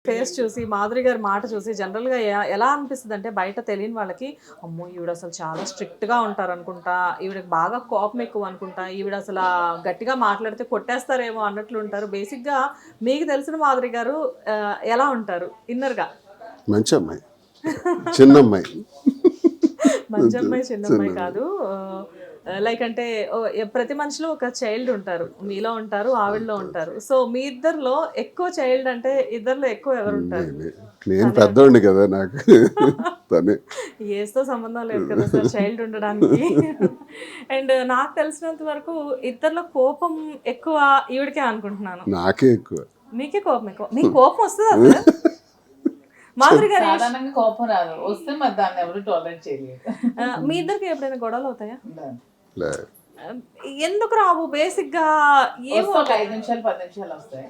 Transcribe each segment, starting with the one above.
Face చూసి మాధురి గారి మాట చూసి జనరల్గా ఎలా అనిపిస్తుంది అంటే బయట తెలియని వాళ్ళకి అమ్మో ఈవిడ అసలు చాలా స్ట్రిక్ట్గా ఉంటారు అనుకుంటా, ఈవిడకి బాగా కోపం ఎక్కువ అనుకుంటా, ఈవిడ అసలు గట్టిగా మాట్లాడితే కొట్టేస్తారేమో అన్నట్లు ఉంటారు. బేసిక్గా మీకు తెలిసిన మాధురి గారు ఎలా ఉంటారు ఇన్నర్గా? మంచి అమ్మాయి, చిన్న అమ్మాయి. మంచి అమ్మాయి చిన్న అమ్మాయి కాదు, లైక్ అంటే ప్రతి మనిషిలో ఒక చైల్డ్ ఉంటారు, మీలో ఉంటారు, ఆవిడలో ఉంటారు. సో మీ ఇద్దరిలో ఎక్కువ చైల్డ్ అంటే ఇద్దరిలో ఎక్కువ ఎవరు ఉంటారు? నేను పెద్దోడిని కదా, నాకు తనే. ఏస్తో సంబంధం లేదు కదా సార్ చైల్డ్ ఉండడానికి. అండ్ నాకు తెలిసినంత వరకు ఇద్దరిలో కోపం ఎక్కువ ఈవిడికే అనుకుంటున్నాను. నాకే ఎక్కువ. మీకే కోపం ఎక్కువ? మీకు కోపం వస్తుంది అసలు? మాధురి గారు సాధారణంగా కోపం రాదు, వస్తే మరి దాన్ని ఎవరు టాలరేట్ చేయలేదు. మీ ఇద్దరికి ఎప్పుడైనా గొడవలు అవుతాయా? లే. ఎందుకు రావు? బేసిక్ గా ఏమో 5 నిమిషాలు 10 నిమిషాలు వస్తాయి,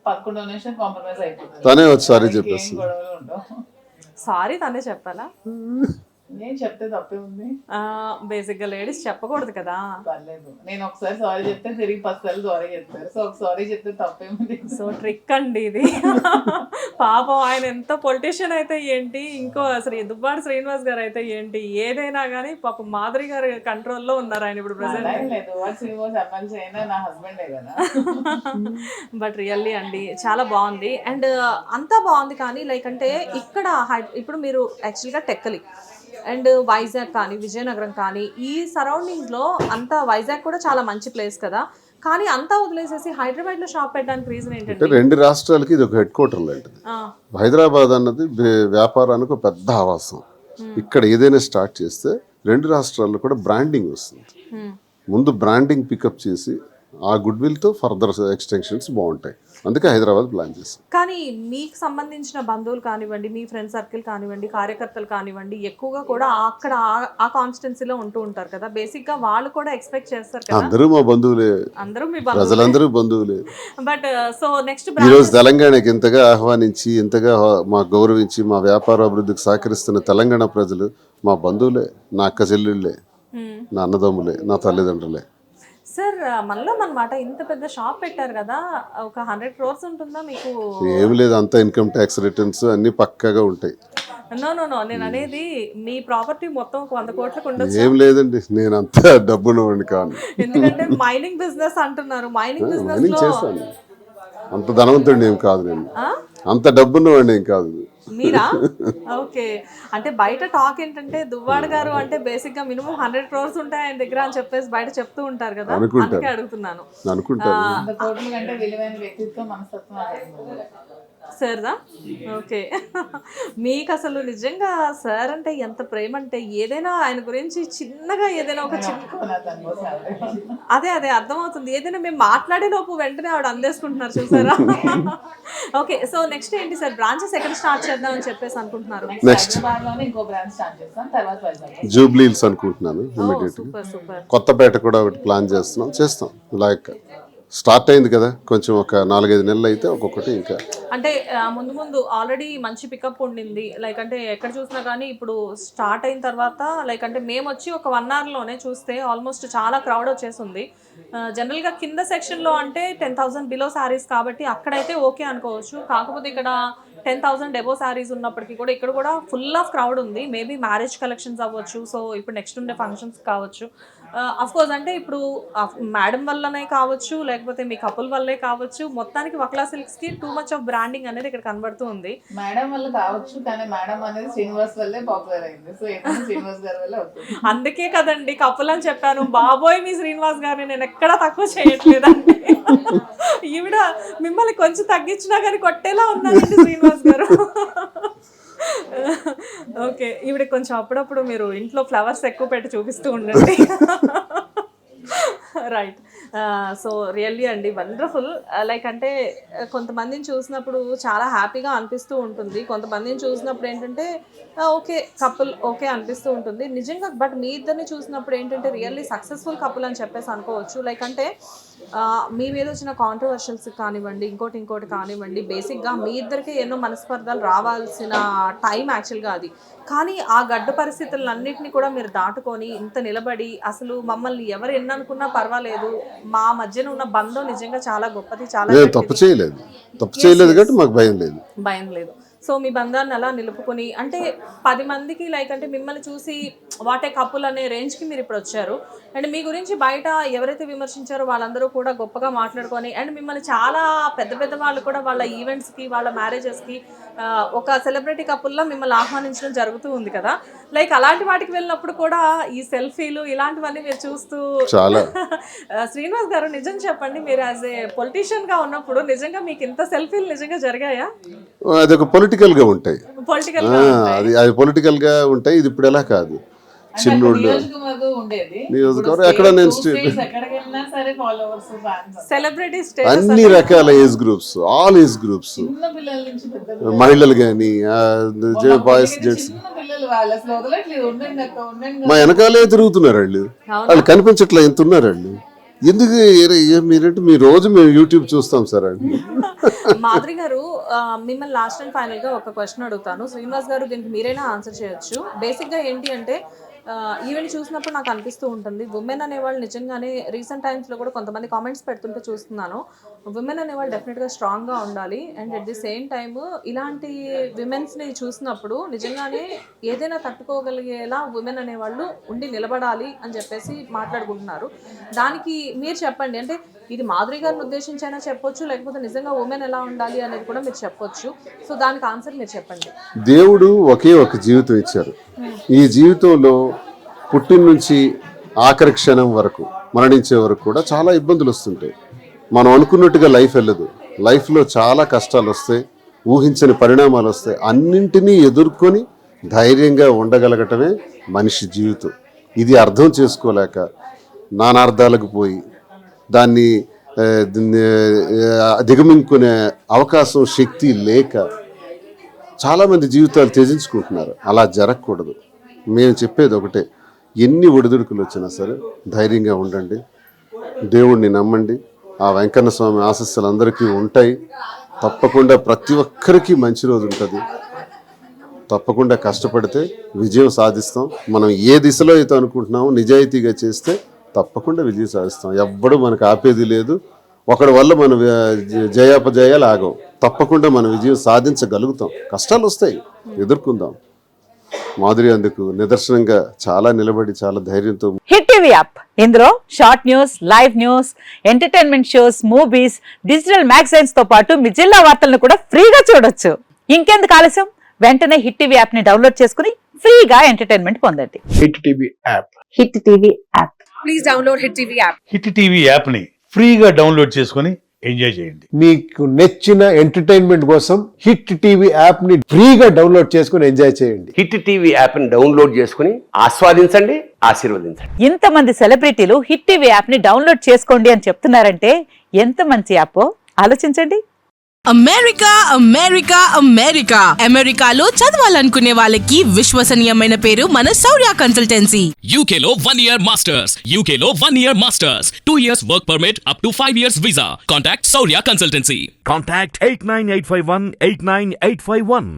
11వ నిమిషం కాంప్రమైజ్ అయిపోతుంది. తనే ఒకసారి చెప్పేసి గొడవలు ఉండవు. సారీ తనే చెప్పాలా? నేను చెప్తే తప్పే ఉంది. బేసిక్ గా లేడీస్ చెప్పకూడదు కదా. పర్లేదు, నేను ఒకసారి సారీ చెప్తే తిరిగి 10 సార్లు సారీ చెప్తారు. సో ఒక సారీ చెప్తే తప్పే ఉంది. సో ట్రిక్ అండి ఇది. పాపం ఆయన ఎంత పొలిటీషియన్ అయితే ఏంటి, ఇంకో అసలు దుబ్బాడు శ్రీనివాస్ గారు అయితే ఏంటి, ఏదైనా కానీ పాపం మాధురి గారి కంట్రోల్లో ఉన్నారు ఆయన ఇప్పుడు ప్రెసెంట్. లేదు, వాడు శ్రీనివాస్ ఎమ్మెల్సీ అయినా నా హస్బెండే కదా. బట్ రియల్లీ అండి చాలా బాగుంది. అండ్ అంతా బాగుంది కానీ లైక్ అంటే ఇక్కడ ఇప్పుడు మీరు యాక్చువల్గా టెక్కలి అండ్ వైజాగ్ కానీ విజయనగరం కానీ ఈ సరౌండింగ్స్లో అంతా, వైజాగ్ కూడా చాలా మంచి ప్లేస్ కదా, కానీ అంతా వదిలేసేసి హైదరాబాద్లో షాప్ పెట్టడానికి రీజన్ ఏంటంటే? 2 రాష్ట్రాలకి ఇది ఒక హెడ్ క్వార్టర్ లాంటిది. హైదరాబాద్ అన్నది వ్యాపారానికి ఒక పెద్ద ఆవాసం. ఇక్కడ ఏదైనా స్టార్ట్ చేస్తే 2 రాష్ట్రాల్లో కూడా బ్రాండింగ్ వస్తుంది. ముందు బ్రాండింగ్ పికప్ చేసి ఆ గుడ్ విల్తో ఫర్దర్ ఎక్స్టెన్షన్స్ బాగుంటాయి. అందుకే హైదరాబాద్ ప్లాన్ చేస్తాం. కానీ మీకు సంబంధించిన బంధువులు కానివ్వండి, మీ ఫ్రెండ్ సర్కిల్ కానివ్వండి, కార్యకర్తలు కానివ్వండి, ఎక్కువగా కూడా అక్కడ ఆ కాన్స్టిట్యున్సీలో ఉంటూ ఉంటారు కదా, బేసిక్ గా వాళ్ళు కూడా ఎక్స్పెక్ట్ చేస్తారు కదా. అందరూ మా బంధువులే, అందరూ మీ ప్రజలందరూ బంధువులే. బట్ సో నెక్స్ట్ ఈరోజు తెలంగాణకి ఇంతగా ఆహ్వానించి, ఇంతగా మా గౌరవించి, మా వ్యాపార అభివృద్ధికి సహకరిస్తున్న తెలంగాణ ప్రజలు మా బంధువులే, నా అక్క చెల్లెళ్ళే, నా అన్నదమ్ములే, నా తల్లిదండ్రులే. సార్ మనలో అన్నమాట ఇంత పెద్ద షాప్ పెట్టారు కదా, ఒక 100 crores ఉంటుందా మీకు? ఏమి లేదు, అంతా ఇన్కమ్ ట్యాక్స్ రిటర్న్స్ అన్ని పక్కాగా ఉంటాయి. నో నేను అనేది మీ ప్రాపర్టీ మొత్తం 100 కోట్లకు ఉండొచ్చు. ఏం లేదండి, నేను అంత డబ్బున్నవాడిని కాను. ఎందుకంటే మైనింగ్ బిజినెస్ అంటున్నారు, మైనింగ్ బిజినెస్ మైనింగ్ లో చేస్తాను. అంత ధనవంతుడిని ఏం కాదు నేను, అంత డబ్బున్నవాడిని ఏం కాదు. మీరా? ఓకే. అంటే బయట టాక్ ఏంటంటే దువ్వాడ గారు అంటే బేసిక్ గా మినిమం 100 crores ఉంటాయి ఆయన దగ్గర అని చెప్పేసి బయట చెప్తూ ఉంటారు కదా, అందుకే అడుగుతున్నాను. అనుకుంటాను. 100 కోట్ల కంటే విలువైన వ్యక్తిత్వం మనస్తత్వం అదే సార్దా? ఓకే. మీకు అసలు నిజంగా సార్ అంటే ఎంత ప్రేమ అంటే ఏదైనా ఆయన గురించి చిన్నగా ఏదైనా ఒక అదే అర్థమవుతుంది, ఏదైనా మేము మాట్లాడే లోపు వెంటనే ఆవిడ అందేసుకుంటున్నారు చూసారా. ఓకే, సో నెక్స్ట్ ఏంటి సార్, బ్రాంచెస్ ఎక్కడ స్టార్ట్ చేద్దాం అని చెప్పేసి అనుకుంటున్నారు? నెక్స్ట్ ఇంకో బ్రాంచ్ స్టార్ట్ చేస్తాం, తర్వాత జూబ్లీ హిల్స్ అనుకుంటున్నాను ఇమీడియట్. సూపర్. కొత్తపేట కూడా ఒకటి ప్లాన్ చేస్తాం. లైక్ స్టార్ట్ అయింది కదా, కొంచెం ఒక 4-5 నెలలు అయితే ఒక్కొక్కటి ఇంకా అంటే ముందు ఆల్రెడీ మంచి పికప్ ఉండింది. లైక్ అంటే ఎక్కడ చూసినా కానీ ఇప్పుడు స్టార్ట్ అయిన తర్వాత లైక్ అంటే మేము వచ్చి ఒక 1 hourలోనే చూస్తే ఆల్మోస్ట్ చాలా క్రౌడ్ వచ్చేసింది. జనరల్గా కింద సెక్షన్లో అంటే 10,000 బిలో శారీస్ కాబట్టి అక్కడైతే ఓకే అనుకోవచ్చు. కాకపోతే ఇక్కడ 10,000 ఎబో శారీస్ ఉన్నప్పటికీ కూడా ఇక్కడ కూడా ఫుల్ ఆఫ్ క్రౌడ్ ఉంది. మేబీ మ్యారేజ్ కలెక్షన్స్ అవ్వచ్చు, సో ఇప్పుడు నెక్స్ట్ ఉండే ఫంక్షన్స్ కావచ్చు. అఫ్కోర్స్ అంటే ఇప్పుడు మేడం వల్లనే కావచ్చు, లేకపోతే మీ కపుల్ వల్లే కావచ్చు, మొత్తానికి వక్లా సిల్క్స్కి టూ మచ్ ఆఫ్ బ్రాండింగ్ అనేది ఇక్కడ కనబడుతూ ఉంది. మేడం వల్ల కావచ్చు, కానీ మేడం అనేది శ్రీనివాస్ వల్లే పాపులర్ అయింది. సో శ్రీనివాస్ గారి వల్ల అవుతుంది. అందుకే కదండి కపుల్ అని చెప్పాను. బాబోయ్ మీ శ్రీనివాస్ గారిని నేను ఎక్కడా తక్కువ చేయట్లేదండి. ఈవిడ మిమ్మల్ని కొంచెం తగ్గించినా కానీ కొట్టేలా ఉన్నారండి శ్రీనివాస్ గారు. ఓకే, ఈవిడ కొంచెం అప్పుడప్పుడు మీరు ఇంట్లో ఫ్లవర్స్ ఎక్కువ పెట్టి చూపిస్తూ ఉండండి. రైట్. సో రియల్లీ అండి వండర్ఫుల్. లైక్ అంటే కొంతమందిని చూసినప్పుడు చాలా హ్యాపీగా అనిపిస్తూ ఉంటుంది, కొంతమందిని చూసినప్పుడు ఏంటంటే ఓకే కపుల్ ఓకే అనిపిస్తూ ఉంటుంది నిజంగా. బట్ మీ ఇద్దరిని చూసినప్పుడు ఏంటంటే రియల్లీ సక్సెస్ఫుల్ కపుల్ అని చెప్పేసి అనుకోవచ్చు. లైక్ అంటే మీ మీద వచ్చిన కాంట్రవర్షియల్స్ కానివ్వండి, ఇంకోటి కానివ్వండి, బేసిక్గా మీ ఇద్దరికి ఎన్నో మనస్పర్ధలు రావాల్సిన టైం యాక్చువల్గా అది. కానీ ఆ గడ్డు పరిస్థితులన్నింటినీ కూడా మీరు దాటుకొని ఇంత నిలబడి అసలు మమ్మల్ని ఎవరు ఎన్ననుకున్నా పర్వాలేదు, మా మధ్యన ఉన్న బంధం నిజంగా చాలా గొప్పది, చాలా నేను తప్పు చేయలేదు కాబట్టి మాకు భయం లేదు. భయం లేదు. సో మీ బంధాన్ని అలా నిలుపుకొని అంటే 10 మందికి లైక్ అంటే మిమ్మల్ని చూసి వాటే కప్పులు అనే రేంజ్కి మీరు ఇప్పుడు వచ్చారు. అండ్ మీ గురించి బయట ఎవరైతే విమర్శించారో వాళ్ళందరూ కూడా గొప్పగా మాట్లాడుకొని అండ్ మిమ్మల్ని చాలా పెద్ద పెద్ద వాళ్ళు కూడా వాళ్ళ ఈవెంట్స్కి వాళ్ళ మ్యారేజెస్కి ఒక సెలబ్రిటీ కపుల్లా మిమ్మల్ని ఆహ్వానించడం జరుగుతూ ఉంది కదా. లైక్ అలాంటి వాటికి వెళ్ళినప్పుడు కూడా ఈ సెల్ఫీలు ఇలాంటివన్నీ మీరు చూస్తూ చాలా శ్రీనివాస్ గారు నిజం చెప్పండి, మీరు యాజ్ ఏ పొలిటీషియన్ గా ఉన్నప్పుడు నిజంగా మీకు ఇంత సెల్ఫీలు నిజంగా జరిగాయా? అదొక పొలిటికల్ గా ఉంటాయి, పొలిటికల్ అది పొలిటికల్ గా ఉంటాయి. ఇది ఇప్పుడు ఎలా కాదు, చిన్నోళ్ళు నియోజకవర్గం ఎక్కడ నేను సెలబ్రిటీ అన్ని రకాల age groups, all age groups, మహిళలు కానీ బాయ్స్ జెంట్స్ మా వెనకాలే తిరుగుతున్నారు. వాళ్ళు కనిపించట్లే, ఎంత ఉన్నారు వాళ్ళు. ఎందుకు మీరంటే మీ రోజు మేము యూట్యూబ్ చూస్తాం సార్ అండి. మాధురి గారు మిమ్మల్ని లాస్ట్ అండ్ ఫైనల్ గా ఒక క్వశ్చన్ అడుగుతాను. శ్రీనివాస్ గారు దీనికి మీరైనా ఆన్సర్ చేయొచ్చు. బేసిక్ గా ఏంటి అంటే ఈవెంట్ చూసినప్పుడు నాకు అనిపిస్తూ ఉంటుంది, ఉమెన్ అనేవాళ్ళు నిజంగానే రీసెంట్ టైమ్స్లో కూడా కొంతమంది కామెంట్స్ పెడుతుంటే చూస్తున్నాను, ఉమెన్ అనేవాళ్ళు డెఫినెట్గా స్ట్రాంగ్గా ఉండాలి. And at the same time ఇలాంటి విమెన్స్ని చూసినప్పుడు నిజంగానే ఏదైనా తట్టుకోగలిగేలా ఉమెన్ అనేవాళ్ళు ఉండి నిలబడాలి అని చెప్పేసి మాట్లాడుకుంటున్నారు. దానికి మీరు చెప్పండి, అంటే ఇది మాధురి గారిని ఉద్దేశించైనా చెప్పొచ్చు, లేకపోతే నిజంగా ఉమెన్ ఎలా ఉండాలి అనేది కూడా మీరు చెప్పొచ్చు. సో దానికి ఆన్సర్ మీరు చెప్పండి. దేవుడు ఒకే ఒక జీవితం ఇచ్చారు. ఈ జీవితంలో పుట్టిన నుంచి ఆఖరి క్షణం వరకు, మరణించే వరకు కూడా చాలా ఇబ్బందులు వస్తుంటాయి. మనం అనుకున్నట్టుగా లైఫ్ వెళ్ళదు. లైఫ్లో చాలా కష్టాలు వస్తాయి, ఊహించని పరిణామాలు వస్తాయి. అన్నింటినీ ఎదుర్కొని ధైర్యంగా ఉండగలగటమే మనిషి జీవితం. ఇది అర్థం చేసుకోలేక నానార్థాలకు పోయి దాన్ని దిగమింగుకునే అవకాశం, శక్తి లేక చాలామంది జీవితాలు త్యజించుకుంటున్నారు. అలా జరగకూడదు. మేము చెప్పేది ఒకటే, ఎన్ని ఒడిదుడుకులు వచ్చినా సరే ధైర్యంగా ఉండండి, దేవుణ్ణి నమ్మండి. ఆ వెంకన్న స్వామి ఆశీస్సులు అందరికీ ఉంటాయి. తప్పకుండా ప్రతి ఒక్కరికి మంచి రోజు ఉంటుంది. తప్పకుండా కష్టపడితే విజయం సాధిస్తాం. మనం ఏ దిశలో అయితే అనుకుంటున్నామో నిజాయితీగా చేస్తే తప్పకుండా విజయం సాధిస్తాం. ఎవ్వడూ మనకు ఆపేది లేదు. ఒకడి వల్ల మనం జయాపజయాలు ఆగం. తప్పకుండా మనం విజయం సాధించగలుగుతాం. కష్టాలు వస్తాయి, ఎదుర్కొందాం. మాధురి అందుకు నిదర్శనంగా చాలా నిలబడి చాలా ధైర్యంతో. హిట్ టీవీ యాప్, ఇందులో short news, live news, entertainment shows, movies, digital magazines తో పాటు మీ జిల్లా వార్తలను కూడా ఫ్రీగా చూడొచ్చు. ఇంకెందుకు ఆలస్యం, వెంటనే హిట్ టీవీ యాప్ ని డౌన్లోడ్ చేసుకుని ఫ్రీగా ఎంటర్టైన్మెంట్ పొందండి. Hit TV app, hit TV app, please download hit TV app. Hit TV app ని ఫ్రీగా డౌన్లోడ్ చేసుకుని ఎంజాయ్ చేయండి. మీకు నచ్చిన ఎంటర్టైన్మెంట్ కోసం హిట్ టీవీ యాప్ ని ఫ్రీగా డౌన్లోడ్ చేసుకుని ఎంజాయ్ చేయండి. హిట్ టీవీ యాప్ ని డౌన్లోడ్ చేసుకుని ఆస్వాదించండి, ఆశీర్వదించండి. ఇంతమంది సెలబ్రిటీలు హిట్ టీవీ యాప్ ని డౌన్లోడ్ చేసుకోండి అని చెప్తున్నారంటే ఎంత మంచి యాప్ ఆలోచించండి. అమెరికా అమెరికా అమెరికా అమెరికాలో చదవాలనుకునే వాళ్ళకి విశ్వసనీయమైన పేరు మన శౌర్య కన్సల్టెన్సీ. UK లో 1 year masters, UK లో 1 year masters, 2 years work permit up to 5 years visa. Contact Saurya Consultancy. Contact 89851 89851.